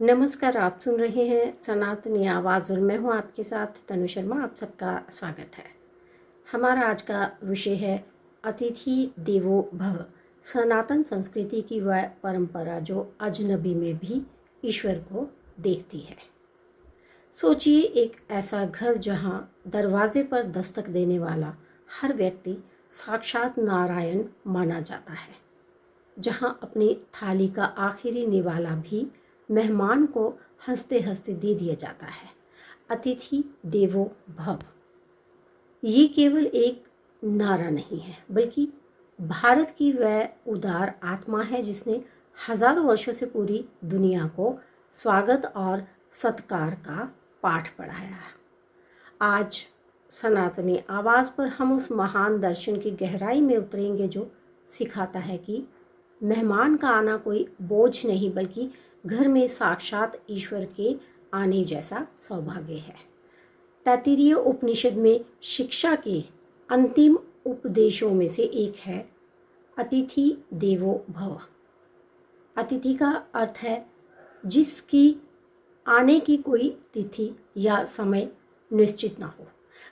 नमस्कार, आप सुन रहे हैं सनातनी आवाज़ और मैं हूं आपके साथ तनु शर्मा। आप सबका स्वागत है। हमारा आज का विषय है अतिथि देवो भव, सनातन संस्कृति की वह परंपरा जो अजनबी में भी ईश्वर को देखती है। सोचिए, एक ऐसा घर जहां दरवाजे पर दस्तक देने वाला हर व्यक्ति साक्षात नारायण माना जाता है, जहां अपनी थाली का आखिरी निवाला भी मेहमान को हंसते हंसते दे दिया जाता है। अतिथि देवो भव, ये केवल एक नारा नहीं है, बल्कि भारत की वह उदार आत्मा है जिसने हजारों वर्षों से पूरी दुनिया को स्वागत और सत्कार का पाठ पढ़ाया है। आज सनातनी आवाज़ पर हम उस महान दर्शन की गहराई में उतरेंगे जो सिखाता है कि मेहमान का आना कोई बोझ नहीं, बल्कि घर में साक्षात ईश्वर के आने जैसा सौभाग्य है। तैत्तिरीय उपनिषद में शिक्षा के अंतिम उपदेशों में से एक है अतिथि देवो भव। अतिथि का अर्थ है जिसकी आने की कोई तिथि या समय निश्चित ना हो।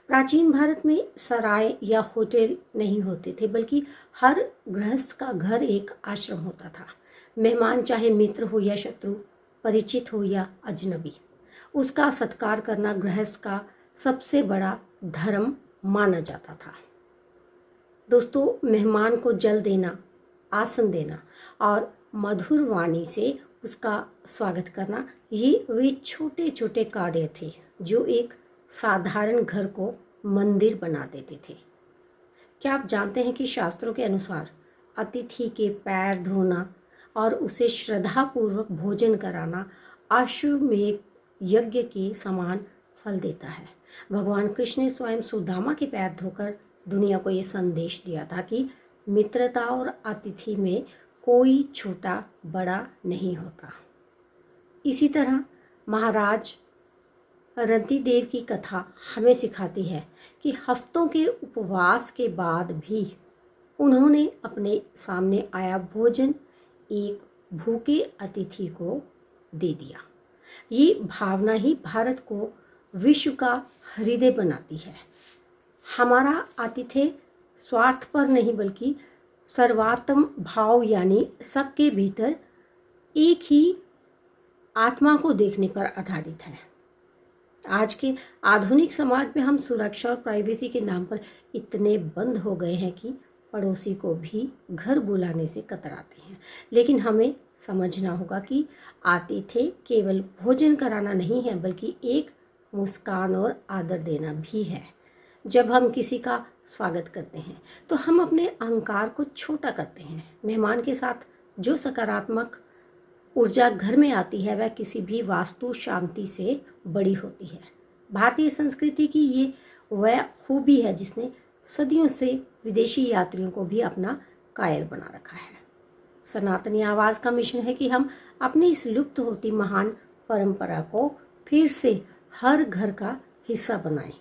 प्राचीन भारत में सराय या होटल नहीं होते थे, बल्कि हर गृहस्थ का घर एक आश्रम होता था। मेहमान चाहे मित्र हो या शत्रु, परिचित हो या अजनबी, उसका सत्कार करना गृहस्थ का सबसे बड़ा धर्म माना जाता था। दोस्तों, मेहमान को जल देना, आसन देना और मधुर वाणी से उसका स्वागत करना, ये वे छोटे छोटे कार्य थे जो एक साधारण घर को मंदिर बना देते थे। क्या आप जानते हैं कि शास्त्रों के अनुसार अतिथि के पैर धोना और उसे श्रद्धापूर्वक भोजन कराना अश्वमेध यज्ञ के समान फल देता है। भगवान कृष्ण ने स्वयं सुदामा के पैर धोकर दुनिया को ये संदेश दिया था कि मित्रता और अतिथि में कोई छोटा बड़ा नहीं होता। इसी तरह महाराज रंतिदेव की कथा हमें सिखाती है कि हफ्तों के उपवास के बाद भी उन्होंने अपने सामने आया भोजन एक भूखे अतिथि को दे दिया। ये भावना ही भारत को विश्व का हृदय बनाती है। हमारा आतिथ्य स्वार्थ पर नहीं, बल्कि सर्वात्म भाव यानी सबके भीतर एक ही आत्मा को देखने पर आधारित है। आज के आधुनिक समाज में हम सुरक्षा और प्राइवेसी के नाम पर इतने बंद हो गए हैं कि पड़ोसी को भी घर बुलाने से कतराते हैं। लेकिन हमें समझना होगा कि आतिथ्य केवल भोजन कराना नहीं है, बल्कि एक मुस्कान और आदर देना भी है। जब हम किसी का स्वागत करते हैं तो हम अपने अहंकार को छोटा करते हैं। मेहमान के साथ जो सकारात्मक ऊर्जा घर में आती है वह किसी भी वास्तु शांति से बड़ी होती है। भारतीय संस्कृति की ये वह खूबी है जिसने सदियों से विदेशी यात्रियों को भी अपना कायल बना रखा है। सनातनी आवाज़ का मिशन है कि हम अपनी इस लुप्त होती महान परंपरा को फिर से हर घर का हिस्सा बनाएं।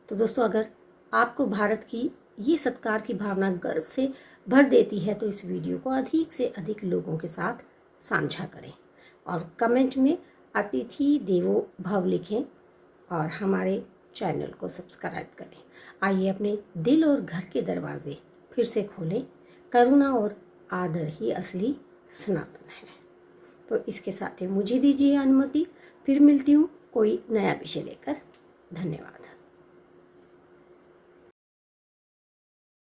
तो दोस्तों, अगर आपको भारत की ये सत्कार की भावना गर्व से भर देती है तो इस वीडियो को अधिक से अधिक लोगों के साथ साझा करें और कमेंट में अतिथि देवो भव लिखें और हमारे चैनल को सब्सक्राइब करें। आइए अपने दिल और घर के दरवाजे फिर से खोलें। करुणा और आदर ही असली सनातन है। तो इसके साथ ही मुझे दीजिए अनुमति, फिर मिलती हूँ कोई नया विषय लेकर। धन्यवाद।